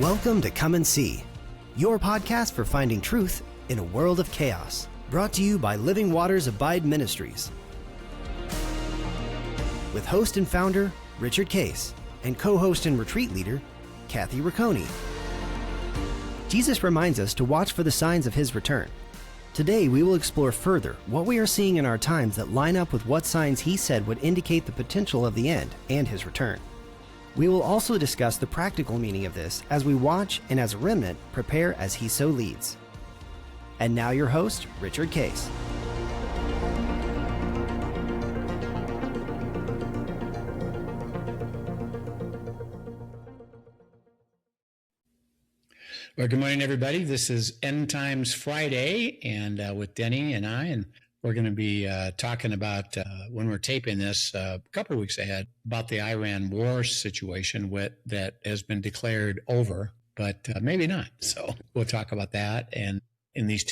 Welcome to Come and See, your podcast for finding truth in a world of chaos. Brought to you by Living Waters Abide Ministries. With host and founder, Richard Case, and co-host and retreat leader, Kathy Ricconi. Jesus reminds us to watch for the signs of his return. Today, we will explore further what we are seeing in our times that line up with what signs he said would indicate the potential of the end and his return. We will also discuss the practical meaning of this as we watch and as a remnant prepare as he so leads. And now your host, Richard Case. Well, good morning, everybody. This is End Times Friday, and with Denny and I, and we're going to be talking about, when we're taping this a couple of weeks ahead, about the Iran war situation that has been declared over, but maybe not. So we'll talk about that. And in these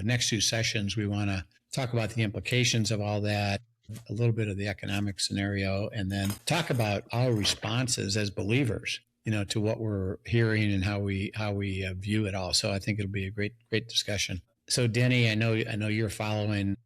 next two sessions, we want to talk about the implications of all that, a little bit of the economic scenario, and then talk about our responses as believers, to what we're hearing and how we view it all. So I think it'll be a great discussion. So Denny, I know you're following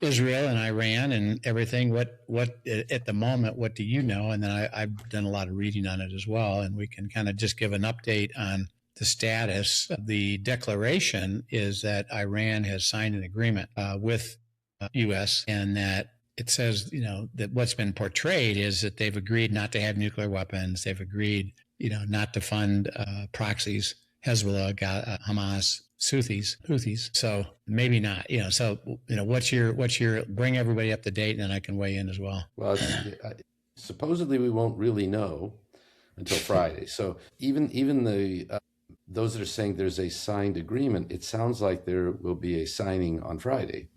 Israel and Iran and everything. What at the moment, what do you know? And then I've done a lot of reading on it as well, and we can kind of just give an update on the status. The declaration is that Iran has signed an agreement with U.S. and that it says, that what's been portrayed is that they've agreed not to have nuclear weapons. They've agreed, not to fund proxies, Hezbollah, Hamas, Houthis. So maybe not, what's your, bring everybody up to date, and then I can weigh in as well. Well, supposedly we won't really know until Friday. So even those that are saying there's a signed agreement, it sounds like there will be a signing on Friday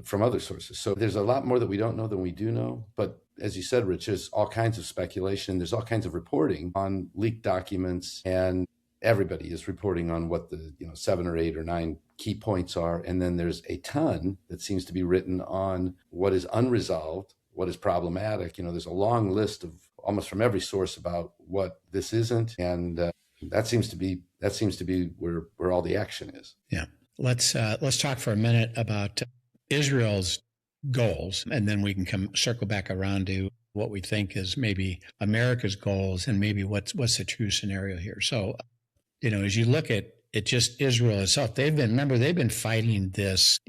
from other sources. So there's a lot more that we don't know than we do know. But as you said, Rich, there's all kinds of speculation. There's all kinds of reporting on leaked documents, and everybody is reporting on what the 7 or 8 or 9 key points are. And then there's a ton that seems to be written on what is unresolved, what is problematic. There's a long list of almost from every source about what this isn't. And that seems to be where all the action is. Yeah. Let's talk for a minute about Israel's goals, and then we can circle back around to what we think is maybe America's goals and maybe what's the true scenario here. So, as you look at it, just Israel itself, they've been fighting this,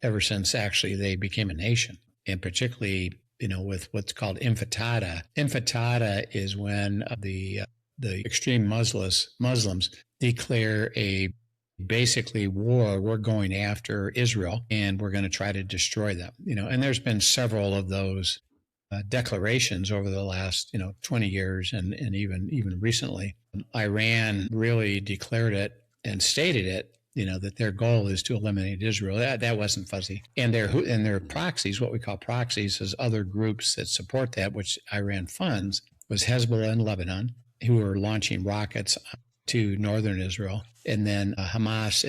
ever since actually they became a nation, and particularly, with what's called intifada. Intifada is when the extreme Muslims declare basically war. We're going after Israel and we're going to try to destroy them, and there's been several of those declarations over the last 20 years and even recently. Iran really declared it and stated it, that their goal is to eliminate Israel. That wasn't fuzzy. And their proxies, what we call proxies, is other groups that support that, which Iran funds, was Hezbollah in Lebanon, who are launching rockets to northern Israel, and then Hamas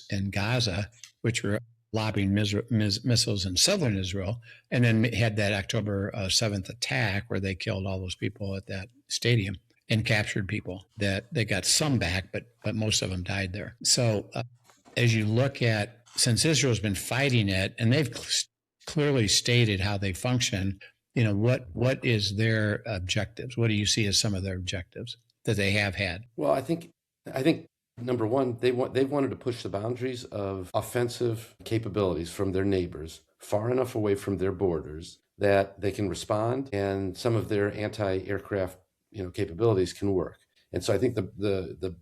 in Gaza, which were lobbing missiles in southern Israel, and then had that October 7th attack where they killed all those people at that stadium and captured people. That they got some back, but most of them died there. So as you look at, since Israel's been fighting it, and they've clearly stated how they function, what is their objectives? What do you see as some of their objectives that they have had? Well, I think number one, they've wanted to push the boundaries of offensive capabilities from their neighbors far enough away from their borders that they can respond, and some of their anti-aircraft capabilities can work. And so I think the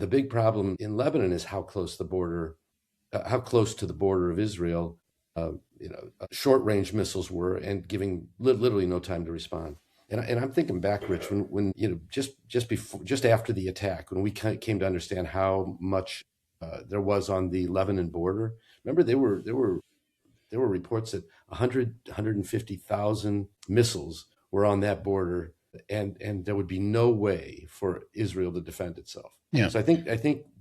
big problem in Lebanon is how close to the border of Israel short-range missiles were, and giving literally no time to respond. And I'm thinking back, Rich, when just after the attack, when we came to understand how much there was on the Lebanon border. Remember, there were reports that 150,000 missiles were on that border, and there would be no way for Israel to defend itself. Yeah. So I think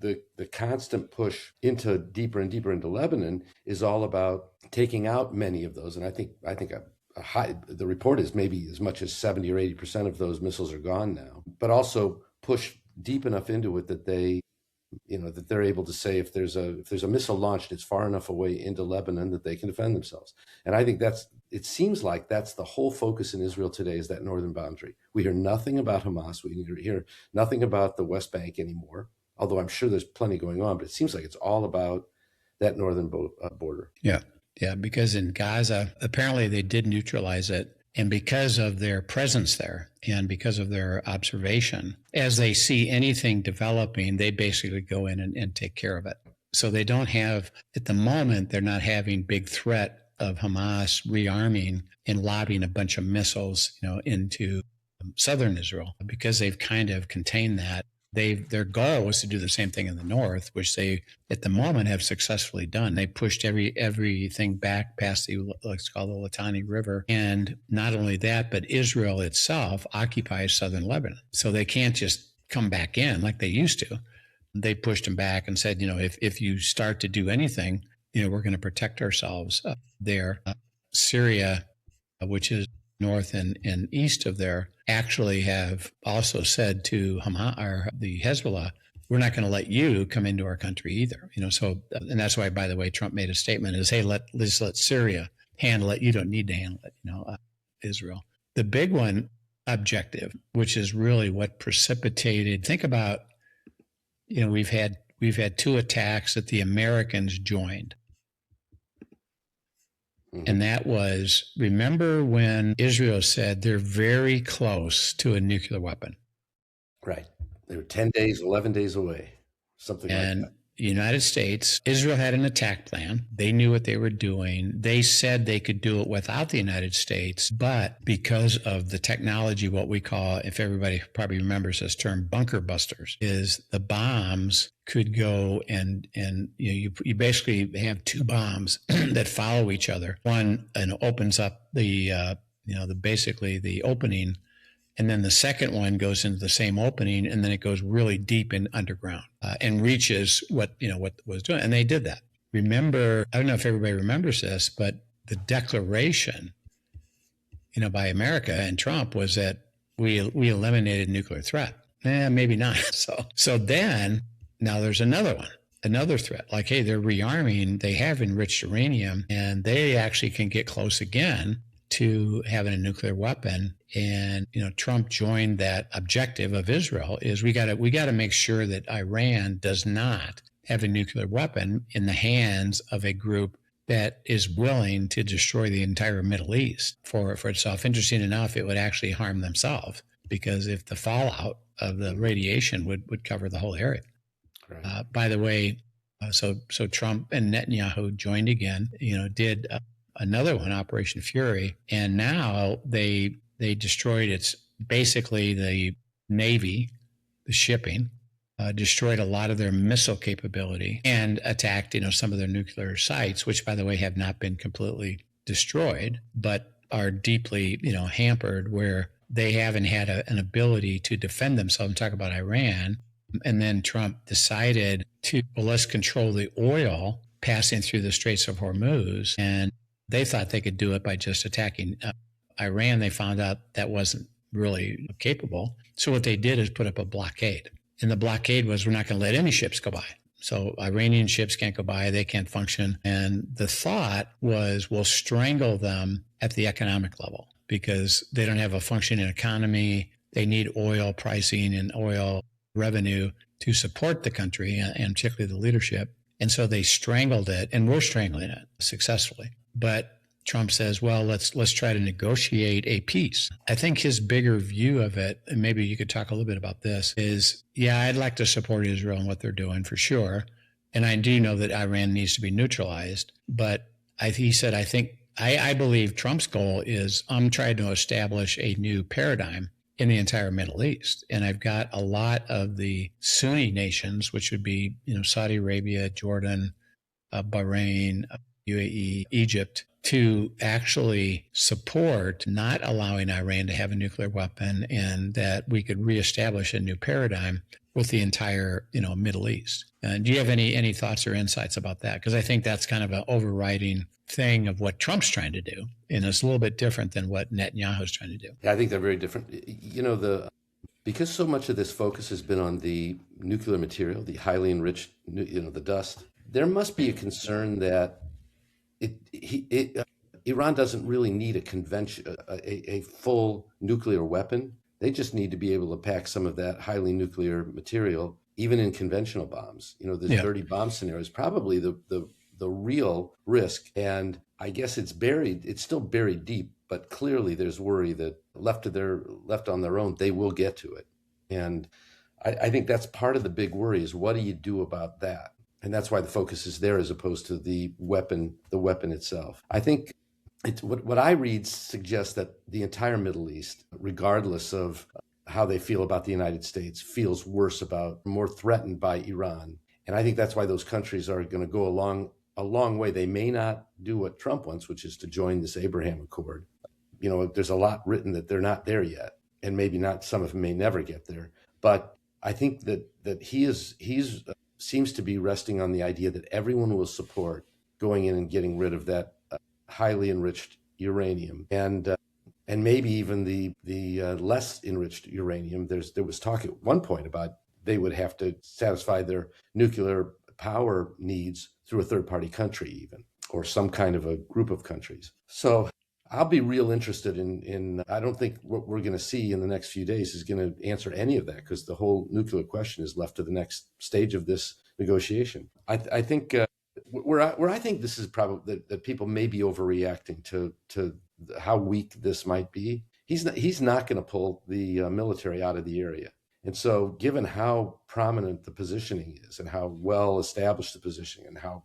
the constant push into deeper and deeper into Lebanon is all about taking out many of those, and I think the report is maybe as much as 70 or 80% of those missiles are gone now, but also push deep enough into it that that they're able to say if there's a missile launched, it's far enough away into Lebanon that they can defend themselves. And I think it seems like that's the whole focus in Israel today, is that northern boundary. We hear nothing about Hamas. We hear nothing about the West Bank anymore, although I'm sure there's plenty going on, but it seems like it's all about that northern border. Yeah. Yeah. Because in Gaza, apparently they did neutralize it. And because of their presence there and because of their observation, as they see anything developing, they basically go in and take care of it. So they don't have, at the moment, they're not having big threat of Hamas rearming and lobbing a bunch of missiles, into southern Israel, because they've kind of contained that. Their goal was to do the same thing in the north, which they, at the moment, have successfully done. They pushed everything back past let's call the Litani River. And not only that, but Israel itself occupies southern Lebanon. So they can't just come back in like they used to. They pushed them back and said, if you start to do anything, we're going to protect ourselves there. Syria, which is north and east of there, actually have also said to Hamas or the Hezbollah, we're not going to let you come into our country either. So, and that's why, by the way, Trump made a statement is, hey, let's let Syria handle it. You don't need to handle it, Israel. The big one objective, which is really what precipitated, think about, we've had 2 attacks that the Americans joined. And that was, remember when Israel said they're very close to a nuclear weapon? Right. They were 10 days, 11 days away, something like that. And the United States, Israel had an attack plan. They knew what they were doing. They said they could do it without the United States, but because of the technology, what we call, if everybody probably remembers this term, bunker busters, is the bombs could go and you basically have 2 bombs that follow each other. One and opens up the basically the opening, and then the second one goes into the same opening, and then it goes really deep in underground and reaches what was doing. And they did that. Remember, I don't know if everybody remembers this, but the declaration, by America and Trump was that we eliminated nuclear threat. Maybe not. So then now there's another threat. Like, hey, they're rearming. They have enriched uranium, and they actually can get close again to having a nuclear weapon. And Trump joined that objective of Israel is we got to make sure that Iran does not have a nuclear weapon in the hands of a group that is willing to destroy the entire Middle East for itself. Interesting enough, it would actually harm themselves, because if the fallout of the radiation would cover the whole area. Right. By the way, so Trump and Netanyahu joined again, did another one, Operation Fury, and now they destroyed basically the Navy, the shipping, destroyed a lot of their missile capability and attacked, some of their nuclear sites, which, by the way, have not been completely destroyed, but are deeply, hampered, where they haven't had an ability to defend themselves. Talk about Iran. And then Trump decided let's control the oil passing through the Straits of Hormuz. And they thought they could do it by just attacking Iran. They found out that wasn't really capable. So what they did is put up a blockade. And the blockade was, we're not going to let any ships go by. So Iranian ships can't go by. They can't function. And the thought was, we'll strangle them at the economic level, because they don't have a functioning economy. They need oil pricing and oil revenue to support the country, and particularly the leadership. And so they strangled it, and we're strangling it successfully. But Trump says, well, let's try to negotiate a peace. I think his bigger view of it, and maybe you could talk a little bit about this, is, yeah, I'd like to support Israel and what they're doing for sure. And I do know that Iran needs to be neutralized. But he said, I believe Trump's goal is, I'm trying to establish a new paradigm in the entire Middle East. And I've got a lot of the Sunni nations, which would be, Saudi Arabia, Jordan, Bahrain, UAE, Egypt, to actually support not allowing Iran to have a nuclear weapon, and that we could reestablish a new paradigm with the entire, Middle East. Do you have any thoughts or insights about that? Because I think that's kind of an overriding thing of what Trump's trying to do, and it's a little bit different than what Netanyahu's trying to do. Yeah, I think they're very different. because so much of this focus has been on the nuclear material, the highly enriched, the dust, there must be a concern that Iran doesn't really need a full nuclear weapon. They just need to be able to pack some of that highly nuclear material, even in conventional bombs. This dirty bomb scenario is probably the real risk. And I guess it's still buried deep, but clearly there's worry that left on their own, they will get to it. And I think that's part of the big worry is what do you do about that? And that's why the focus is there as opposed to the weapon itself. I think what I read suggests that the entire Middle East, regardless of how they feel about the United States, feels more threatened by Iran. And I think that's why those countries are going to go a long way. They may not do what Trump wants, which is to join this Abraham Accord. There's a lot written that they're not there yet, and maybe not. Some of them may never get there. But I think that he's seems to be resting on the idea that everyone will support going in and getting rid of that highly enriched uranium, and maybe even the less enriched uranium. There was talk at one point about they would have to satisfy their nuclear power needs through a third-party country even, or some kind of a group of countries. So I'll be real interested in I don't think what we're going to see in the next few days is going to answer any of that, because the whole nuclear question is left to the next stage of this negotiation. I think where I think this is probably that people may be overreacting to how weak this might be. He's not going to pull the military out of the area. And so given how prominent the positioning is and how well established the positioning and how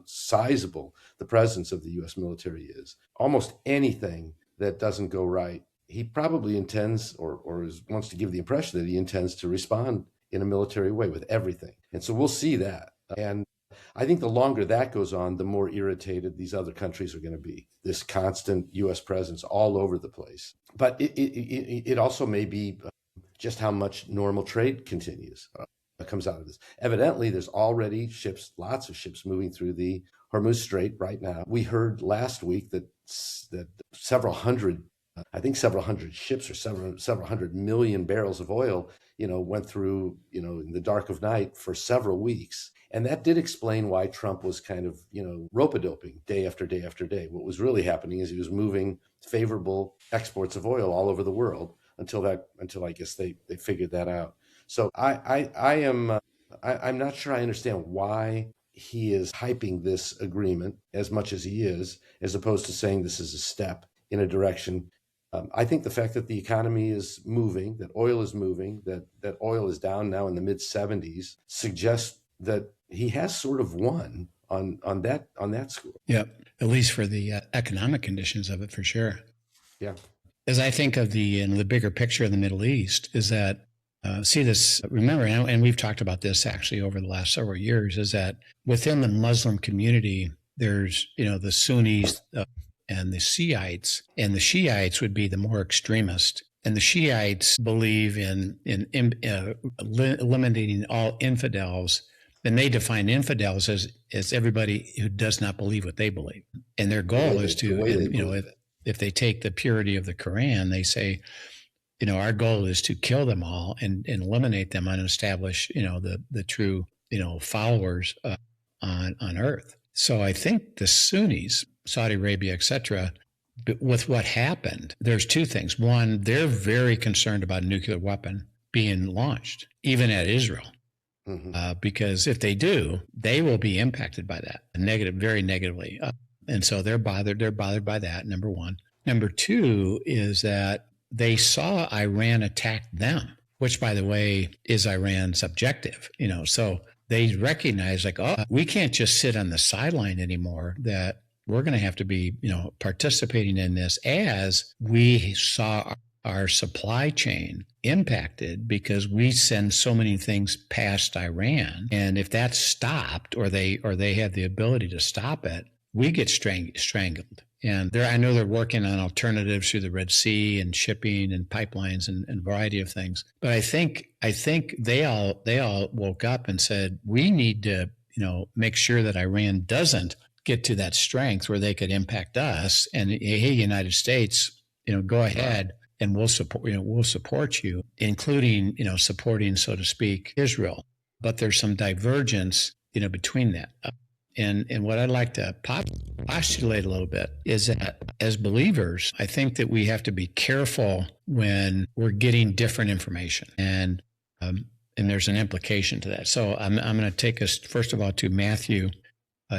sizable the presence of the U.S. military is, almost anything that doesn't go right, he probably intends or wants to give the impression that he intends to respond in a military way with everything. And so we'll see that. And I think the longer that goes on, the more irritated these other countries are going to be. This constant U.S. presence all over the place. But it also may be just how much normal trade continues. Comes out of this. Evidently, there's already lots of ships moving through the Hormuz Strait right now. We heard last week that several hundred ships or several hundred million barrels of oil, went through, in the dark of night for several weeks. And that did explain why Trump was kind of, rope-a-doping day after day after day. What was really happening is he was moving favorable exports of oil all over the world until I guess they figured that out. So I'm not sure I understand why he is hyping this agreement as much as he is, as opposed to saying this is a step in a direction. I think the fact that the economy is moving, that oil is moving, that oil is down now in the mid 70s, suggests that he has sort of won on that score. Yeah, at least for the economic conditions of it, for sure. Yeah. As I think of the bigger picture of the Middle East, is that see this, remember, and we've talked about this actually over the last several years, is that within the Muslim community, there's, the Sunnis and the Shiites, and the Shiites would be the more extremist. And the Shiites believe in eliminating all infidels, and they define infidels as everybody who does not believe what they believe. And their goal is to, if they take the purity of the Quran, they say, our goal is to kill them all and eliminate them and establish, the true, followers on earth. So I think the Sunnis, Saudi Arabia, et cetera, with what happened, there's two things. One, they're very concerned about a nuclear weapon being launched, even at Israel. Mm-hmm. Because if they do, they will be impacted by that, very negatively. And so they're bothered by that, number one. Number two is that they saw Iran attack them, which, by the way, is Iran's objective. So they recognize we can't just sit on the sideline anymore, that we're going to have to be, participating in this, as we saw our supply chain impacted because we send so many things past Iran. And if that's stopped, or they have the ability to stop it, we get strangled. And I know they're working on alternatives through the Red Sea and shipping and pipelines and a variety of things. But I think they all woke up and said, we need to, make sure that Iran doesn't get to that strength where they could impact us. And hey, United States, go ahead and we'll support you, including, supporting, so to speak, Israel. But there's some divergence, between that. And what I'd like to postulate a little bit is that as believers, I think that we have to be careful when we're getting different information. And there's an implication to that. So I'm going to take us, first of all, to Matthew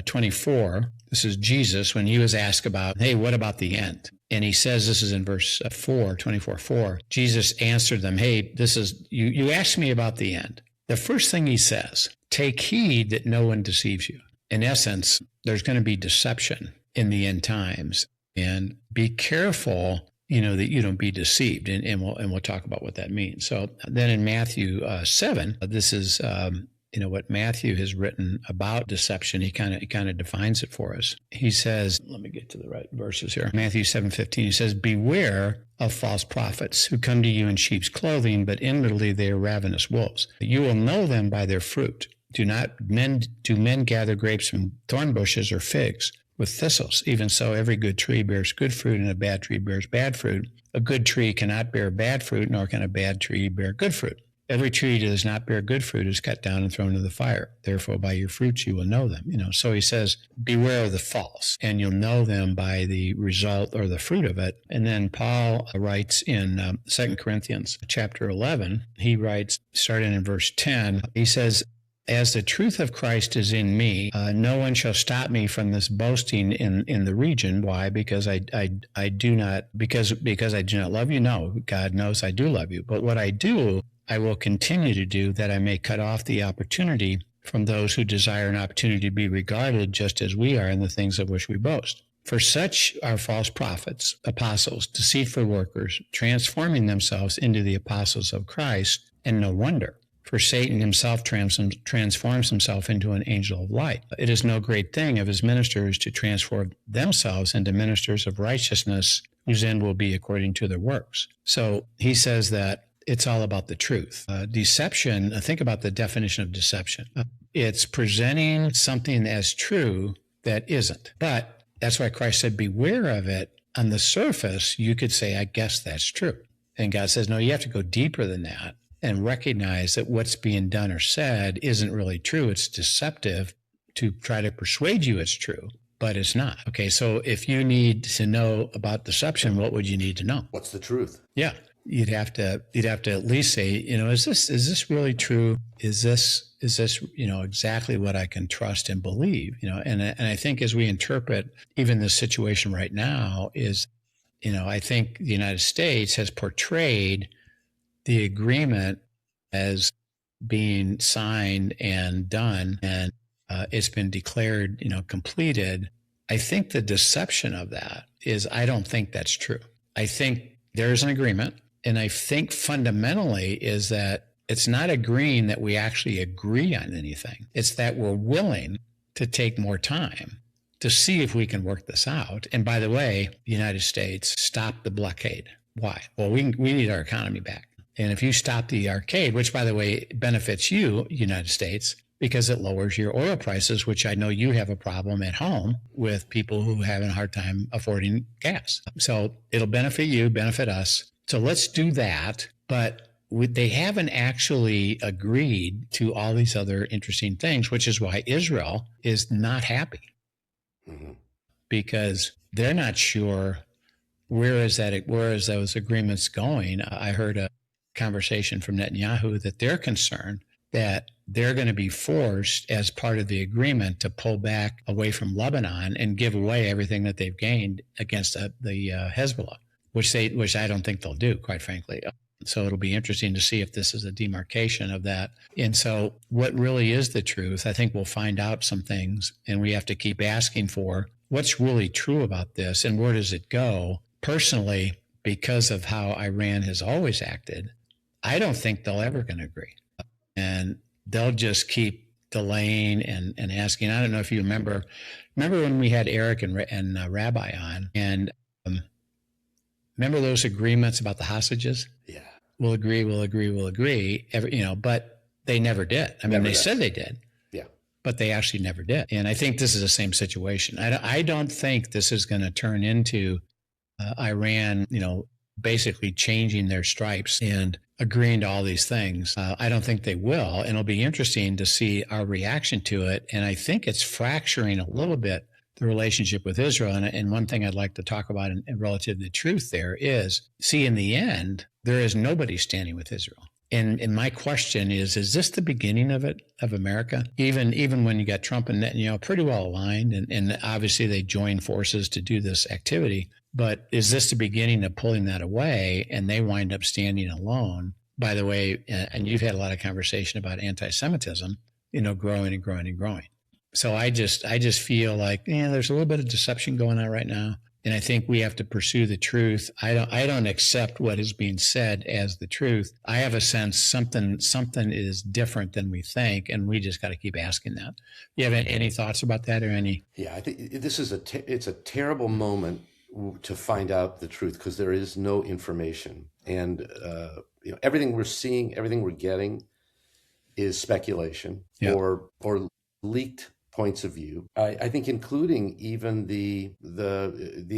24. This is Jesus when he was asked about, hey, what about the end? And he says, this is in verse 24:4. Jesus answered them, hey, this is, you asked me about the end. The first thing he says, take heed that no one deceives you. In essence, there's going to be deception in the end times, and be careful, that you don't be deceived. And we'll talk about what that means. So then in Matthew 7, this is, what Matthew has written about deception. He kind of defines it for us. He says, let me get to the right verses here. Matthew 7:15, he says, beware of false prophets who come to you in sheep's clothing, but inwardly they are ravenous wolves. You will know them by their fruit. Do men gather grapes from thorn bushes or figs with thistles? Even so, every good tree bears good fruit, and a bad tree bears bad fruit. A good tree cannot bear bad fruit, nor can a bad tree bear good fruit. Every tree that does not bear good fruit is cut down and thrown into the fire. Therefore, by your fruits you will know them. So he says, beware of the false, and you'll know them by the result or the fruit of it. And then Paul writes in 2 Corinthians chapter 11, he writes, starting in verse 10, he says, as the truth of Christ is in me, no one shall stop me from this boasting in the region. Why? Because I do not love you? No, God knows I do love you. But what I do, I will continue to do, that I may cut off the opportunity from those who desire an opportunity to be regarded just as we are in the things of which we boast. For such are false prophets, apostles, deceitful workers, transforming themselves into the apostles of Christ, and no wonder. For Satan himself transforms himself into an angel of light. It is no great thing of his ministers to transform themselves into ministers of righteousness, whose end will be according to their works. So he says that it's all about the truth. Deception, think about the definition of deception. It's presenting something as true that isn't. But that's why Christ said, beware of it. On the surface, you could say, I guess that's true. And God says, no, you have to go deeper than that and recognize that what's being done or said isn't really true. It's deceptive to try to persuade you it's true, but it's not. Okay, so if you need to know about deception, what would you need to know? What's the truth? Yeah, you'd have to at least say, is this really true? Is this exactly what I can trust and believe? And I think as we interpret even this situation right now is, I think the United States has portrayed the agreement as being signed and done, and it's been declared, completed. I think the deception of that is, I don't think that's true. I think there's an agreement, and I think fundamentally is that it's not agreeing that we actually agree on anything. It's that we're willing to take more time to see if we can work this out. And by the way, the United States stopped the blockade. Why? Well, we need our economy back. And if you stop the arcade, which, by the way, benefits you, United States, because it lowers your oil prices, which I know you have a problem at home with people who have a hard time affording gas. So it'll benefit you, benefit us. So let's do that. But they haven't actually agreed to all these other interesting things, which is why Israel is not happy. Mm-hmm. Because they're not sure where is those agreements going. I heard a conversation from Netanyahu that they're concerned that they're going to be forced as part of the agreement to pull back away from Lebanon and give away everything that they've gained against the Hezbollah, which I don't think they'll do, quite frankly. So it'll be interesting to see if this is a demarcation of that. And so what really is the truth? I think we'll find out some things, and we have to keep asking for what's really true about this and where does it go. Personally, because of how Iran has always acted, I don't think they're ever going to agree. And they'll just keep delaying and asking. I don't know if you remember when we had Eric and Rabbi on, and remember those agreements about the hostages? Yeah. We'll agree. But they never did. I mean, they said they did. Yeah. But they actually never did. And I think this is the same situation. I don't think this is going to turn into Iran, basically changing their stripes and agreeing to all these things. I don't think they will. And it'll be interesting to see our reaction to it. And I think it's fracturing a little bit the relationship with Israel. And one thing I'd like to talk about in relative to the truth there is, see, in the end, there is nobody standing with Israel. And my question is this the beginning of it, of America? Even when you got Trump and Netanyahu pretty well aligned, and obviously they joined forces to do this activity, but is this the beginning of pulling that away and they wind up standing alone? By the way, and you've had a lot of conversation about anti-Semitism, growing and growing and growing. So I just feel like, there's a little bit of deception going on right now. And I think we have to pursue the truth. I don't accept what is being said as the truth. I have a sense something is different than we think, and we just got to keep asking that. You have any thoughts about that, or any? Yeah, I think this is it's a terrible moment to find out the truth, because there is no information, and everything we're seeing, everything we're getting, is speculation. Yep. or leaked points of view. I think including even the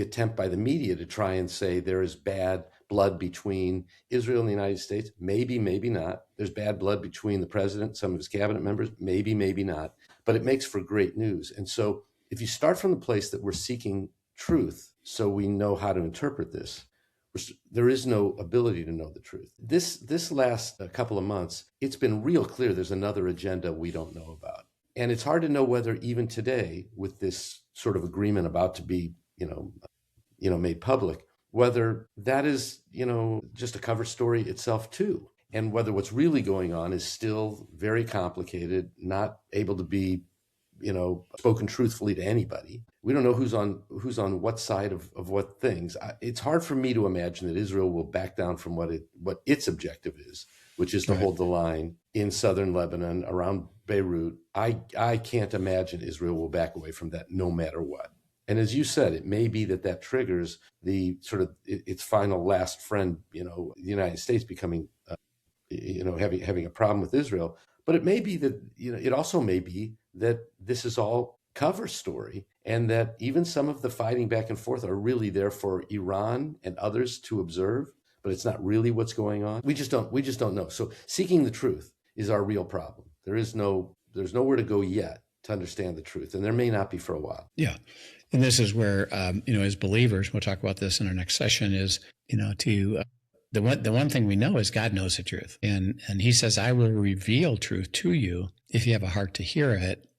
attempt by the media to try and say there is bad blood between Israel and the United States. Maybe, maybe not. There's bad blood between the president, some of his cabinet members. Maybe, maybe not. But it makes for great news. And so if you start from the place that we're seeking truth so we know how to interpret this, there is no ability to know the truth. This last couple of months, it's been real clear there's another agenda we don't know about. And it's hard to know whether even today, with this sort of agreement about to be, made public, whether that is, just a cover story itself too, and whether what's really going on is still very complicated, not able to be, spoken truthfully to anybody. We don't know who's on what side of what things. It's hard for me to imagine that Israel will back down from what its objective is, which is to hold the line in southern Lebanon, around Beirut. I can't imagine Israel will back away from that no matter what. And as you said, it may be that triggers the sort of its final last friend, the United States becoming, having a problem with Israel. But it may be that, it also may be that this is all cover story, and that even some of the fighting back and forth are really there for Iran and others to observe, but it's not really what's going on. We just don't know. So seeking the truth is our real problem. There's nowhere to go yet to understand the truth, and there may not be for a while. Yeah. And this is where, as believers, we'll talk about this in our next session, is, the one thing we know is God knows the truth. And he says, I will reveal truth to you if you have a heart to hear it,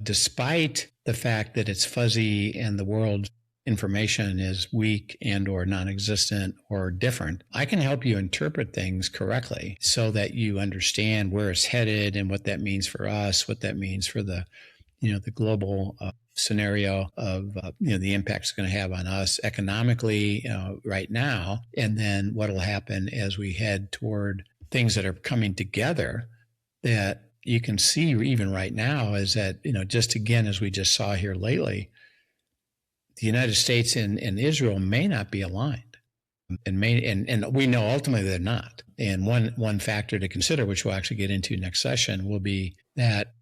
despite the fact that it's fuzzy and the world's information is weak and or non-existent or different. I can help you interpret things correctly so that you understand where it's headed and what that means for us, what that means for the global scenario of, the impact it's going to have on us economically right now. And then what will happen as we head toward things that are coming together that you can see even right now is that, just again, as we just saw here lately, the United States and Israel may not be aligned, and we know ultimately they're not. And one factor to consider, which we'll actually get into next session, will be that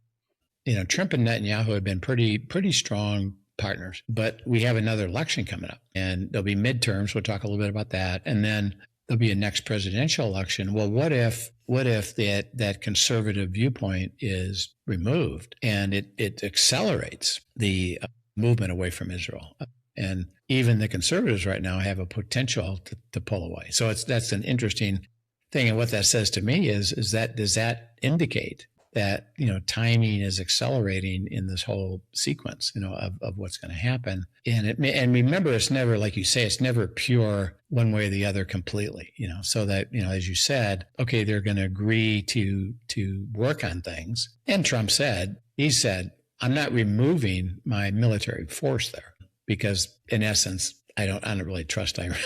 Trump and Netanyahu have been pretty strong partners, but we have another election coming up, and there'll be midterms. We'll talk a little bit about that, and then there'll be a next presidential election. Well, what if that conservative viewpoint is removed and it accelerates the movement away from Israel? And even the conservatives right now have a potential to pull away. So that's an interesting thing. And what that says to me is that, does that indicate that, timing is accelerating in this whole sequence, of what's going to happen? And remember, it's never, like you say, it's never pure one way or the other completely, so that, as you said, okay, they're going to agree to work on things. And Trump said, I'm not removing my military force there because, in essence, I don't really trust Iran.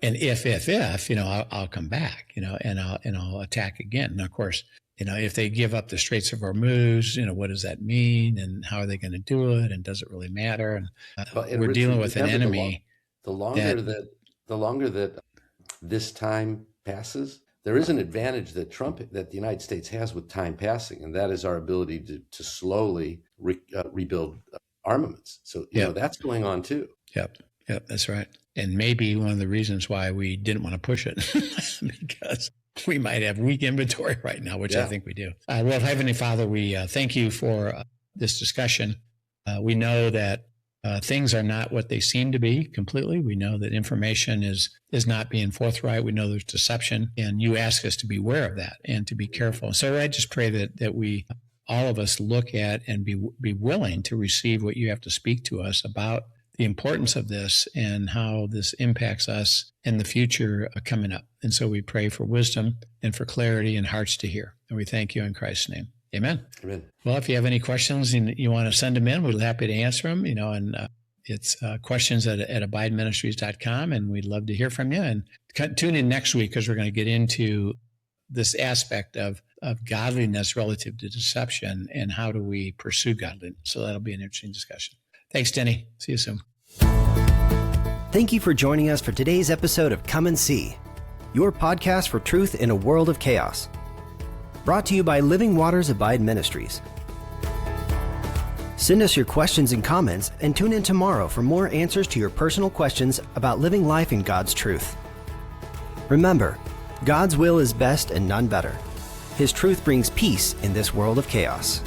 And if I'll come back, and I'll attack again. And of course, if they give up the Straits of Hormuz, what does that mean, and how are they going to do it, and does it really matter? And we're dealing with an enemy. The longer that this time passes, there is an advantage that the United States has with time passing, and that is our ability to slowly rebuild armaments. So that's going on too. Yep. Yeah, that's right. And maybe one of the reasons why we didn't want to push it, because we might have weak inventory right now, which I think we do. Well, Heavenly Father, we thank you for this discussion. We know that things are not what they seem to be completely. We know that information is not being forthright. We know there's deception, and you ask us to be aware of that and to be careful. So I just pray that we, all of us, look at and be willing to receive what you have to speak to us about the importance of this and how this impacts us in the future coming up. And so we pray for wisdom and for clarity and hearts to hear. And we thank you in Christ's name. Amen. Amen. Well, if you have any questions and you want to send them in, we're happy to answer them, and it's questions at abideministries.com, and we'd love to hear from you. And tune in next week, because we're going to get into this aspect of godliness relative to deception and how do we pursue godliness. So that'll be an interesting discussion. Thanks, Denny. See you soon. Thank you for joining us for today's episode of Come and See, your podcast for truth in a world of chaos. Brought to you by Living Waters Abide Ministries. Send us your questions and comments, and tune in tomorrow for more answers to your personal questions about living life in God's truth. Remember, God's will is best and none better. His truth brings peace in this world of chaos.